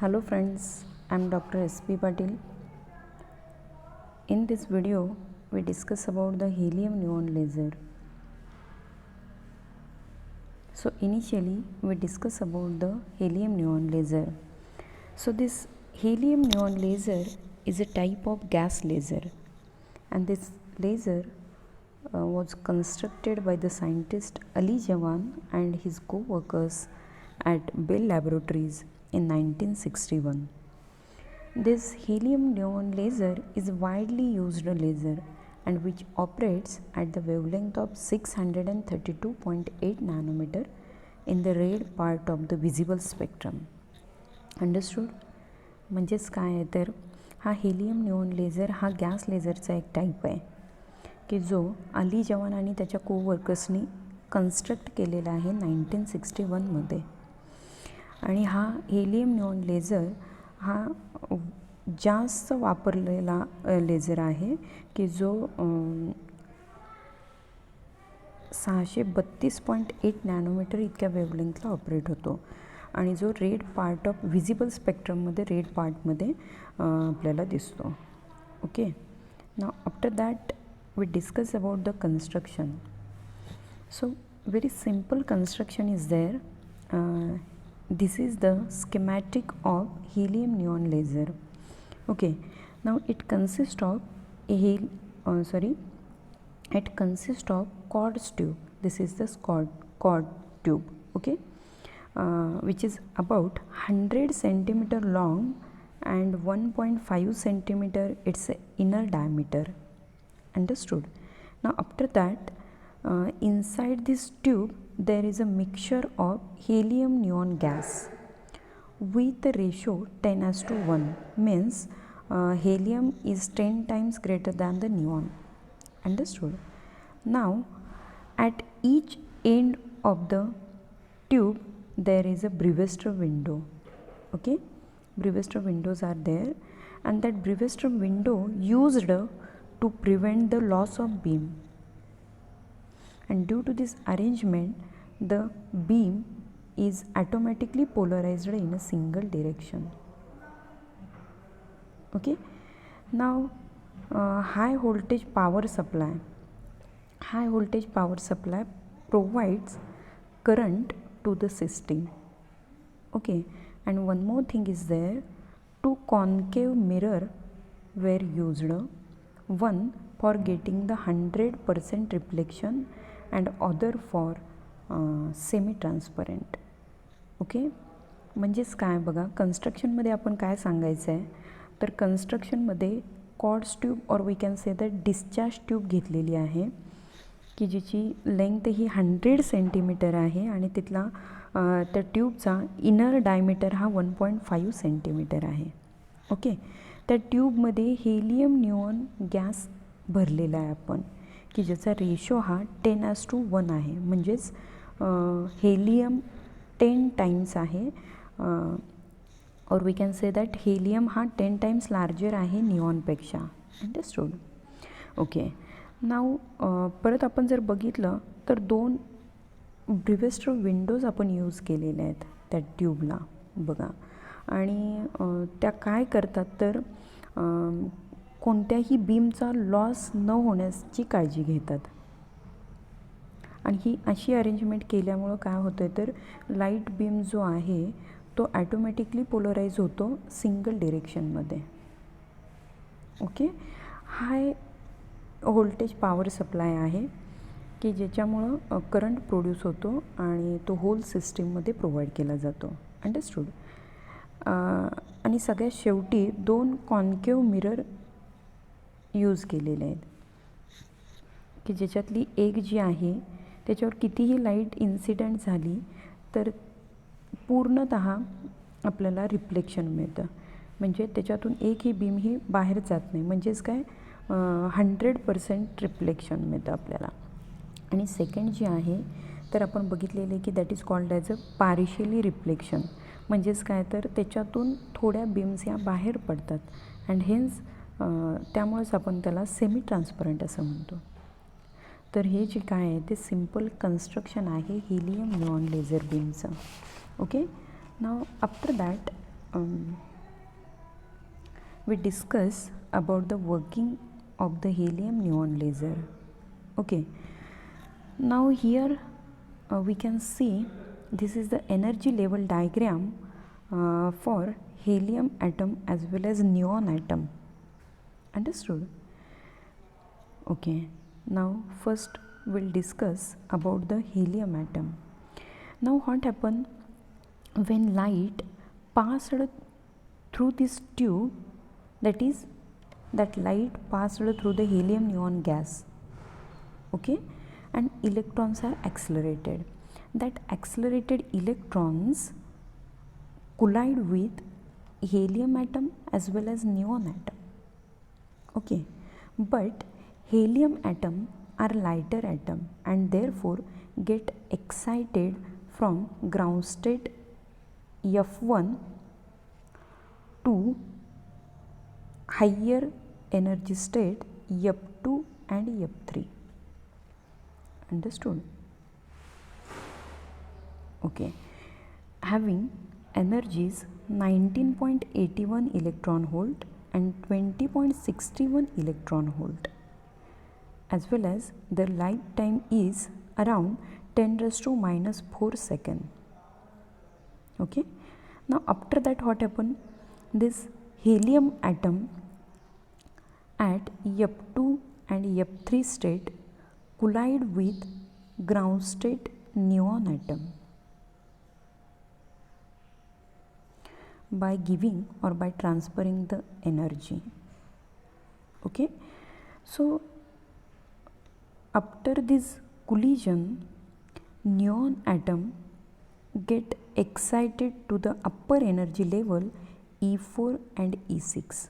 Hello friends, I am Dr. S.P. Patil. In this video, we discuss about the helium neon laser. So initially, we discuss about the helium neon laser. So this helium neon laser is a type of gas laser, and this laser was constructed by the scientist Ali Jawan and his co-workers at Bell Laboratories in 1961. This helium neon laser is widely used laser and which operates at the wavelength of 632.8 nanometer in the red part of the visible spectrum. Understood. म्हणजेच काय आहे तर हा helium neon laser हा gas लेझरचा एक type आहे की जो अली जवान आणि त्याच्या कोवर्कर्सनी कन्स्ट्रक्ट केलेला आहे 1961मध्ये. आणि हा हेलियम निऑन लेझर हा जास्त वापरलेला लेझर आहे की जो 632.8 नॅनोमीटर इतक्या वेवलेंथला ऑपरेट होतो आणि जो रेड पार्ट ऑफ व्हिजिबल स्पेक्ट्रममध्ये रेड पार्टमध्ये आपल्याला दिसतो. Okay, now after that we discuss about the construction. So very simple construction is there. This is the schematic of helium neon laser. Okay, now it consists of it consists of quartz tube. This is the quartz tube. Okay, which is about 100 centimeter long and 1.5 centimeter its inner diameter. Understood. Now after that, inside this tube there is a mixture of helium neon gas with the ratio 10:1, means helium is 10 times greater than the neon. Understood. Now at each end of the tube there is a Brewster window. Okay, Brewster windows are there, and that Brewster window used to prevent the loss of beam, and due to this arrangement the beam is automatically polarized in a single direction. Okay, now high voltage power supply provides current to the system. Okay, and one more thing is there. Two concave mirror were used, one for getting the 100% reflection and other for semi transparent. Okay, म्हणजेच काय बघा, कन्स्ट्रक्शनमध्ये आपण काय सांगायचं आहे तर कन्स्ट्रक्शनमध्ये cords tube or we can say that discharge tube घेतलेली आहे की जिची लेंथ ही 100 सेंटीमीटर आहे आणि तिथला त्या ट्यूबचा इनर डायमीटर हा 1.5 सेंटीमीटर आहे. ओके, त्या ट्यूबमध्ये हेलियम निऑन गॅस भरलेला आहे आपण की ज्याचा रेशो हा 10:1 आहे. म्हणजेच हेलियम 10 टाइम्स आहे, or we can say that helium हा 10 टाइम्स लार्जर आहे निऑनपेक्षा. अंडरस्टूड. ओके, नाव परत आपण जर बघितलं तर 2 ब्रिव्हेस्टर विंडोज आपण यूज केलेल्या आहेत त्या ट्यूबला बघा. आणि त्या काय करतात तर कोणत्याही बीमचा लॉस न होण्याची काळजी घेतात. आणि ही अशी अरेंजमेंट केल्यामुळं काय होतं तर लाईट बीम जो आहे तो ॲटोमॅटिकली पोलराइज होतो सिंगल डिरेक्शनमध्ये. Okay, high voltage power supply आहे की ज्याच्यामुळं करंट प्रोड्यूस होतो आणि तो होल सिस्टीममध्ये प्रोव्हाइड केला जातो. अंडरस्टूड. आणि सगळ्यात शेवटी 2 कॉन्केव मिरर यूज केलेले आहेत की ज्याच्यातली एक जी आहे त्याच्यावर कितीही लाईट इन्सिडेंट झाली तर पूर्णतः आपल्याला रिफ्लेक्शन मिळतं. म्हणजे त्याच्यातून एकही बीम ही बाहेर जात नाही. म्हणजेच काय 100% रिफ्लेक्शन मिळतं आपल्याला. आणि सेकंड जी आहे तर आपण बघितलेले की that is called as a partially reflection. म्हणजेच काय तर त्याच्यातून थोड्या बीम्स या बाहेर पडतात अँड हेन्स त्यामुळेच आपण त्याला सेमी ट्रान्सपरंट असं म्हणतो. तर हे जे काय आहे ते सिम्पल कन्स्ट्रक्शन आहे हेलियम निऑन लेझर बीमचं. Okay, now after that um, we discuss about the working of the helium neon laser. Okay, now here we can see this is the energy level diagram for helium atom as well as neon atom. Understood? Okay, now first we'll discuss about the helium atom. Now what happened when light passed through this tube, that is that light passed through the helium neon gas, okay, and electrons are accelerated. That accelerated electrons collide with helium atom as well as neon atom, okay, but helium atom are lighter atom and therefore get excited from ground state F1 to higher energy state F2 and F3. Understood? Okay, having energies 19.81 electron volt and 20.61 electron volt, as well as their lifetime is around 10 raised to minus 4 second. Okay, now after that what happened, this helium atom at F2 and F3 state collide with ground state neon atom by giving or by transferring the energy. Okay, so after this collision, neon atom get excited to the upper energy level E4 and E6,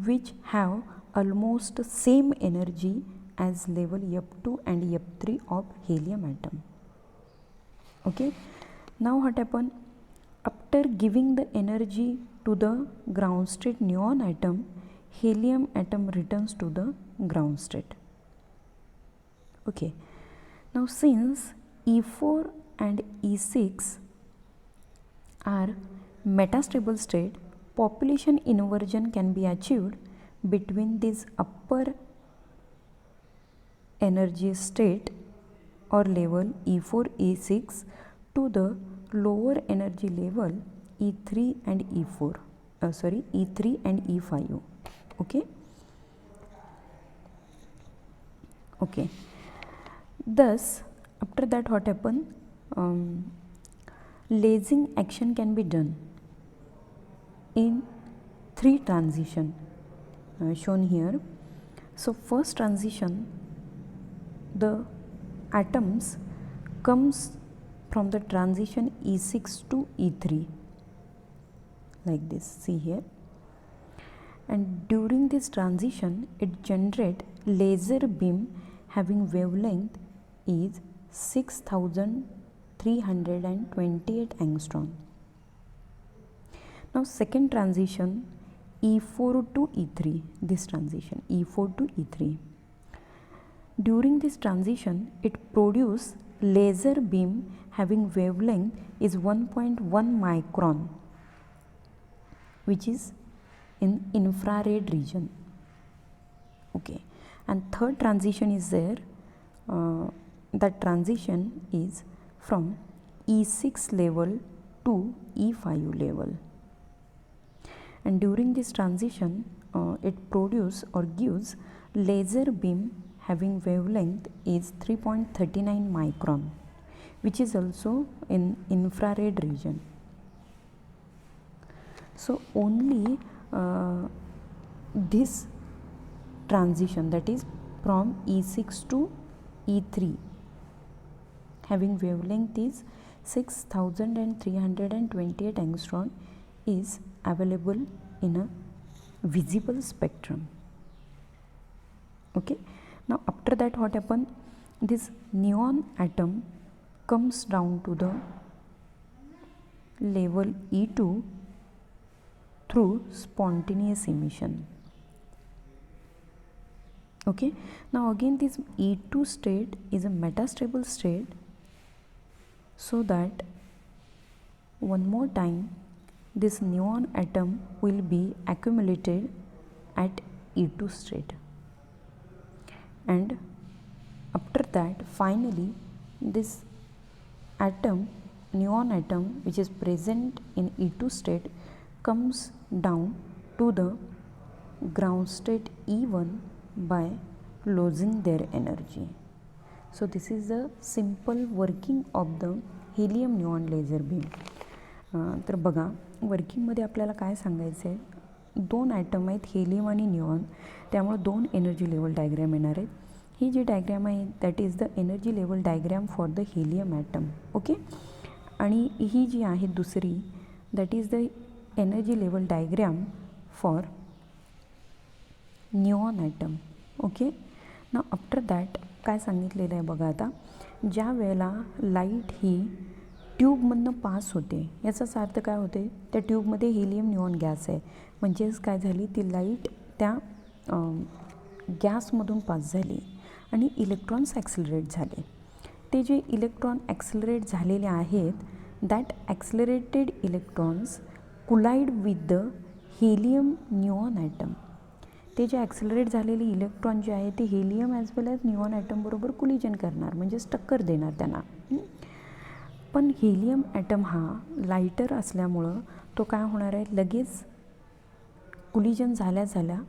which have almost same energy as level F2 and F3 of helium atom. Okay, now what happened, after giving the energy to the ground state neon atom, helium atom returns to the ground state. Okay, now since E4 and E6 are metastable state, population inversion can be achieved between this upper energy state or level E4 E6 to the lower energy level E3 and E4 E3 and E5. Okay, okay, thus after that what happen, lasing action can be done in 3 transition shown here. So first transition, the atoms comes from the transition E6 to E3 like this, see here, and during this transition it generate laser beam having wavelength is 6328 angstrom. Now second transition E4 to E3, this transition E4 to E3, during this transition it produce laser beam having wavelength is 1.1 micron, which is in infrared region. Okay, and third transition is there, that transition is from E6 level to E5 level, and during this transition it produce or gives laser beam having wavelength is 3.39 micron, which is also in infrared region. So only this transition, that is from E6 to E3, having wavelength is 6328 angstrom, is available in a visible spectrum. Okay, now after that what happen, this neon atom comes down to the level E2 through spontaneous emission. Okay, now again this E2 state is a metastable state, so that one more time this neon atom will be accumulated at E2 state, and after that finally this atom, neon atom which is present in E2 state, comes down to the ground state E1 by losing their energy. So this is the simple working of the helium neon laser beam. तर बघा वर्किंगमध्ये आपल्याला काय सांगायचं आहे, दोन atom आहेत helium आणि neon, त्यामुळे दोन एनर्जी लेवल डायग्रॅम येणार आहेत. ही जी डायग्रॅम आहे that is the energy level diagram for the helium atom. Okay, आणि ही जी आहे दुसरी that is the energy level diagram for neon atom. Okay, ना आफ्टर दॅट काय सांगितलेलं आहे बघा, आता ज्या वेळेला लाईट ही ट्यूबमधनं पास होते, याचाच अर्थ काय होते, त्या ट्यूबमध्ये हेलियम निऑन गॅस आहे, म्हणजेच काय झाली ती लाईट त्या गॅसमधून पास झाली आणि इलेक्ट्रॉन्स ॲक्सिलरेट झाले. ते जे इलेक्ट्रॉन ॲक्सिलरेट झालेले आहेत that accelerated electrons collide with the helium neon atom. ते जे ॲक्सिलरेट झालेले इलेक्ट्रॉन जे आहे ते helium as well as neon ॲटमबरोबर कुलिजन करणार, म्हणजेच टक्कर देणार त्यांना. पण हेलियम ॲटम हा लाईटर असल्यामुळं तो काय होणार आहे, लगेच कुलिजन झाल्या झाल्या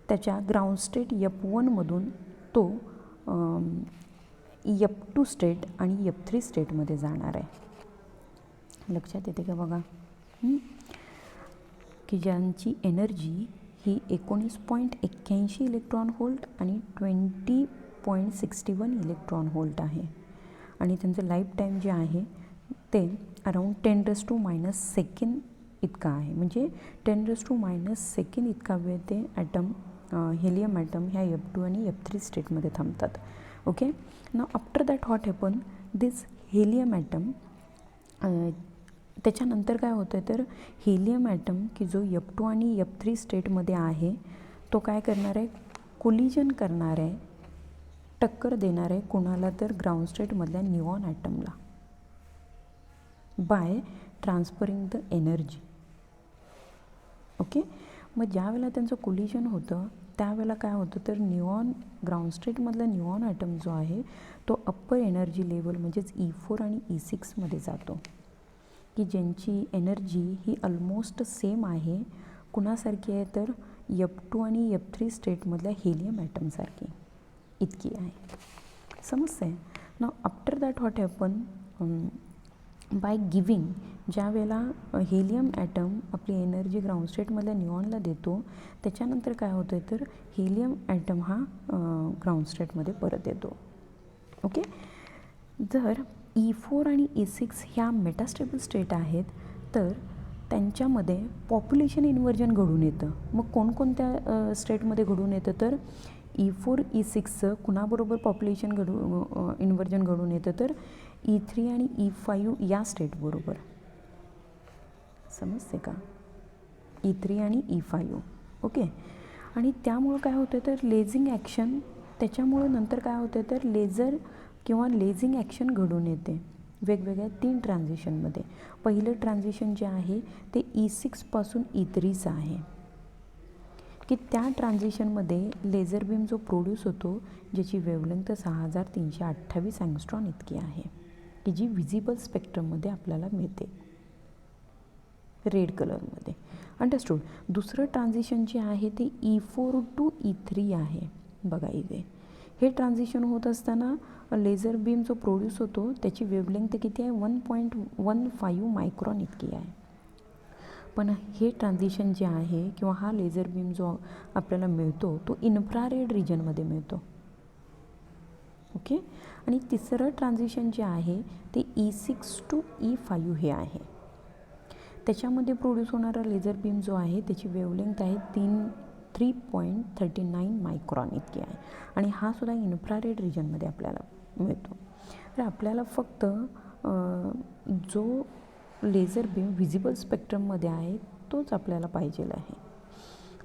त्याच्या ग्राउंड स्टेट F1मधून तो F2 स्टेट आणि F3 स्टेटमध्ये जाणार आहे. लक्षात येते का बघा, की ज्यांची एनर्जी ही 19.81 इलेक्ट्रॉन व्होल्ट आणि 20.61 इलेक्ट्रॉन व्होल्ट आहे, आणि त्यांचं लाईफ टाईम जे आहे ते अराउंड 10⁻⁻² इतका आहे. म्हणजे 10⁻⁻² इतका वेळ ते ॲटम हेलियम ॲटम ह्या F2 आणि F3 स्टेटमध्ये थांबतात. ओके, ना after that what happen this helium atom, त्याच्यानंतर काय होतं आहे तर हेलियम ॲटम की जो F2 आणि F3 स्टेटमध्ये आहे तो काय करणार आहे, कोलिजन करणार आहे, टक्कर देणार आहे कोणाला तर ग्राउंड स्टेटमधल्या निऑन ॲटमला by transferring the energy. Okay, मग ज्या वेळेला त्यांचं कोलिजन होतं त्यावेळेला काय होतं तर निऑन ग्राउंड स्टेटमधला निऑन ॲटम जो आहे तो अप्पर एनर्जी लेवल म्हणजेच E4 आणि E6मध्ये जातो, की ज्यांची एनर्जी ही ऑलमोस्ट सेम आहे कुणासारखी आहे तर F2 आणि F3 स्टेटमधल्या हेलियम ॲटमसारखी इतकी आहे. समजतं आहे ना. After that what happen by giving, ज्या वेळेला हेलियम ॲटम आपली एनर्जी ग्राउंड स्टेटमधल्या निऑनला देतो त्याच्यानंतर काय होतं आहे तर हेलियम ॲटम हा ग्राउंड स्टेटमध्ये परत येतो. ओके, जर E4 आणि E6 ह्या मेटास्टेबल स्टेट आहेत तर त्यांच्यामध्ये पॉप्युलेशन इन्व्हर्जन घडून येतं. मग कोणकोणत्या स्टेटमध्ये घडून येतं तर E4 E6चं कुणाबरोबर पॉप्युलेशन इन्व्हर्जन घडून येतं तर E3 आणि E5 या स्टेटबरोबर. समजते का, E3 आणि E5. ओके, आणि त्यामुळं काय होतं तर लेझिंग ॲक्शन, त्याच्यामुळं नंतर काय होतं तर लेझर किंवा लेझिंग ॲक्शन घडून येते वेगवेगळ्या 3 ट्रान्झिशनमध्ये. पहिलं ट्रान्झिशन जे आहे ते E6 पासून E3चं आहे, की त्या ट्रान्झिशनमध्ये लेझर बीम जो प्रोड्यूस होतो ज्याची वेवलेंथ 6328 अँगस्ट्रॉन इतकी आहे, की जी व्हिजिबल स्पेक्ट्रममध्ये आपल्याला मिळते रेड कलरमध्ये. अंडरस्टूड. दुसरं ट्रान्झिशन जे आहे ते E4 टू E3 आहे. बघा इथे हे ट्रान्झिशन होत असताना लेझर बीम जो प्रोड्यूस होतो त्याची वेवलेंथ किती आहे 1.15 मायक्रॉन इतकी आहे. पण हे ट्रान्झिशन जे आहे किंवा हा लेझर बीम जो आपल्याला मिळतो तो इन्फ्रारेड रिजनमध्ये मिळतो. ओके, आणि तिसरं ट्रान्झिशन जे आहे ते E6 टू E5 हे आहे. त्याच्यामध्ये प्रोड्यूस होणारा लेझर बीम जो आहे त्याची वेवलेंथ आहे 3.39 मायक्रॉन इतकी आहे, आणि हा सुद्धा इन्फ्रारेड रिजनमध्ये आपल्याला मिळतो. तर आपल्याला फक्त जो लेझर बीम व्हिजिबल स्पेक्ट्रममध्ये आहे तोच आपल्याला पाहिजे आहे,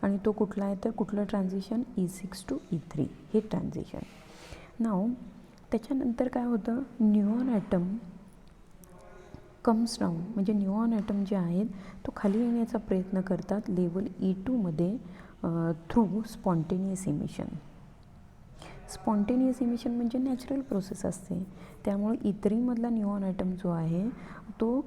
आणि तो कुठला आहे तर कुठलं ट्रान्झिशन E6 टू E3 हे ट्रान्झिशन. नाव त्याच्यानंतर काय होतं, निऑन ॲटम कम्स डाऊन, म्हणजे न्यूऑन ॲटम जे आहेत तो खाली येण्याचा प्रयत्न करतात लेवल E2 मध्ये through spontaneous emission. Spontaneous emission म्हणजे नॅचरल प्रोसेस असते, त्यामुळे E3 मधला न्यूऑन ॲटम जो आहे तो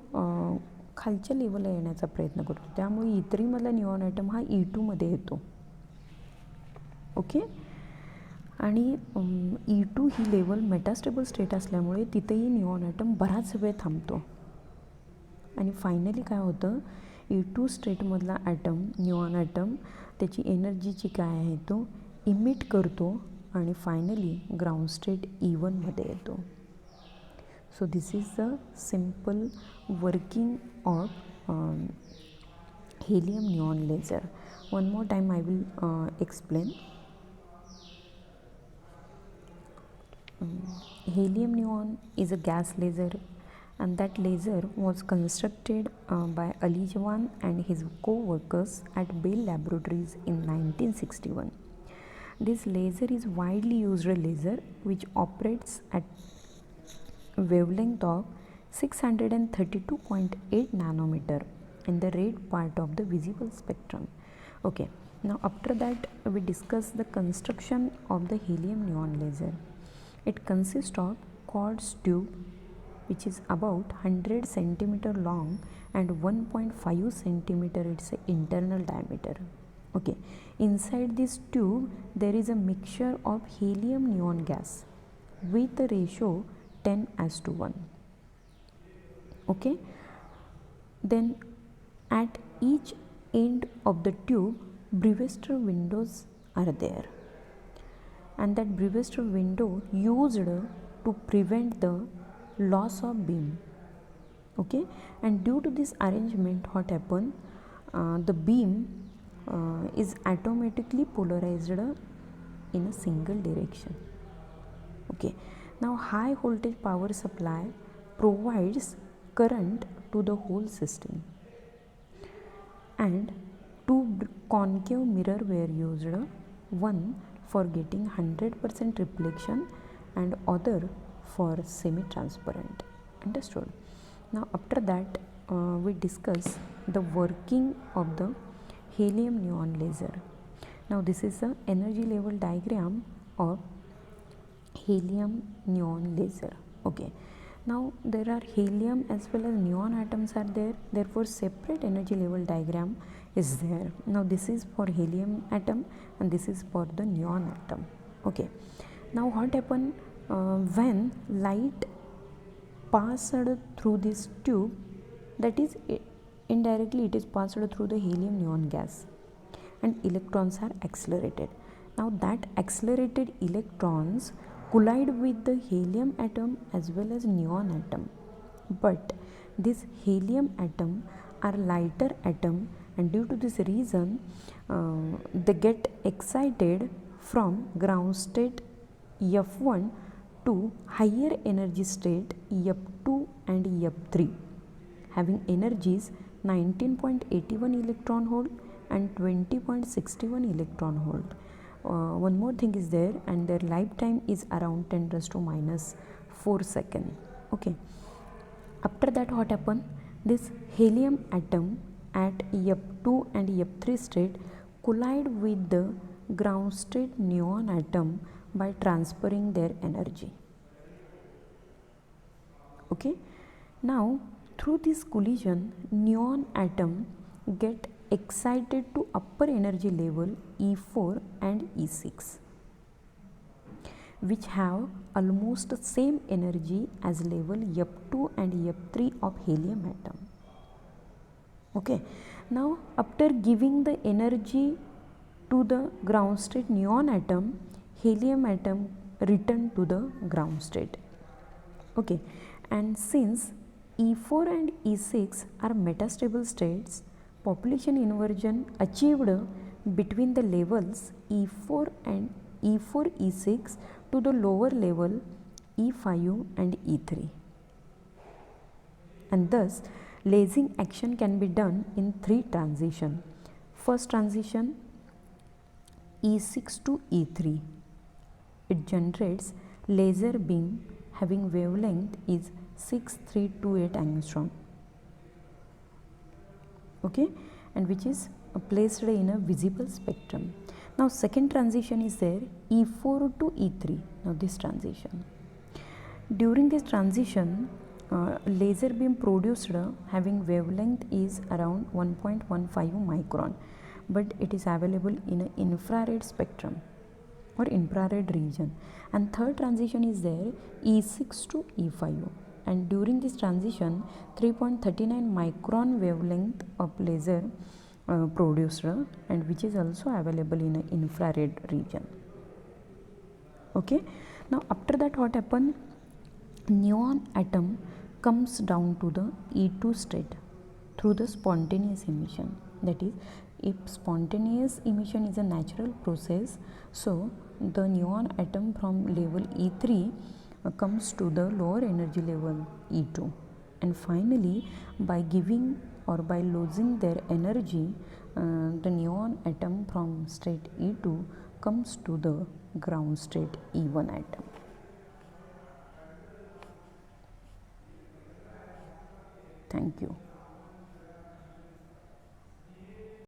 खालच्या लेवलला येण्याचा प्रयत्न करतो, त्यामुळे E3 मधला न्यूऑन ॲटम हा E2 मध्ये येतो. ओके. आणि E2 ही लेवल मेटास्टेबल स्टेट असल्यामुळे तिथेही न्यूऑन ॲटम बराच वेळ थांबतो. आणि फायनली काय होतं, E2 स्टेटमधला ॲटम, न्यूऑन ॲटम, त्याची एनर्जीची काय आहे तो इमिट करतो आणि फायनली ग्राउंड स्टेट E1 मध्ये येतो. So this is the simple working of helium neon laser. One more time I will explain. Helium neon is a gas laser, and that laser was constructed by Ali Jawan and his co-workers at Bell Laboratories in 1961. This laser is widely used laser which operates at wavelength of 632.8 nanometer in the red part of the visible spectrum. Okay, now after that we discuss the construction of the helium neon laser. It consists of quartz tube which is about 100 centimeter long and 1.5 centimeter its internal diameter. Okay, inside this tube there is a mixture of helium neon gas with a ratio 10:1. Okay, then at each end of the tube brewster windows are there, and that brewster window used to prevent the loss of beam. Okay, and due to this arrangement what happened, the beam is automatically polarized in a single direction. Okay, now high voltage power supply provides current to the whole system, and two concave mirror were used, one for getting 100% reflection and other for semi-transparent. Understood? Now after that we discuss the working of the helium neon laser. Now this is the energy level diagram of helium neon laser. Okay, now there are helium as well as neon atoms are there, therefore separate energy level diagram is there. Now this is for helium atom and this is for the neon atom. Okay, now what happen when light passed through this tube, that is indirectly it is passed through the helium neon gas and electrons are accelerated. Now that accelerated electrons collide with the helium atom as well as neon atom, but this helium atom are lighter atom, and due to this reason they get excited from ground state F1 to higher energy state F2 and F3 having energies 19.81 electron volt and 20.61 electron volt. One more thing is there, and their lifetime is around 10⁻⁴ seconds. Okay, after that what happened, this helium atom at F2 and F3 state collide with the ground state neon atom by transferring their energy. Okay, now through this collision neon atom get excited to upper energy level E4 and E6, which have almost the same energy as level F2 and F3 of helium atom. Okay, now after giving the energy to the ground state neon atom, helium atom return to the ground state. Okay, and since E4 and E6 are metastable states, population inversion achieved between the levels E4 and E6 to the lower level E5 and E3, and thus lasing action can be done in 3 transition. First transition E6 to E3, it generates laser beam having wavelength is 6328 angstrom. okay, and which is placed in a visible spectrum. Now second transition is there, E4 to E3. Now this transition, during this transition, laser beam produced having wavelength is around 1.15 micron, but it is available in an infrared spectrum or infrared region. And third transition is there, E6 to E5, and during this transition 3.39 micron wavelength of laser produced, and which is also available in an infrared region. Okay, now after that what happened, neon atom comes down to the E2 state through the spontaneous emission. That is, if spontaneous emission is a natural process, so the neon atom from level E3 comes to the lower energy level E2, and finally by giving or by losing their energy, the neon atom from state E2 comes to the ground state E1 atom. Thank you.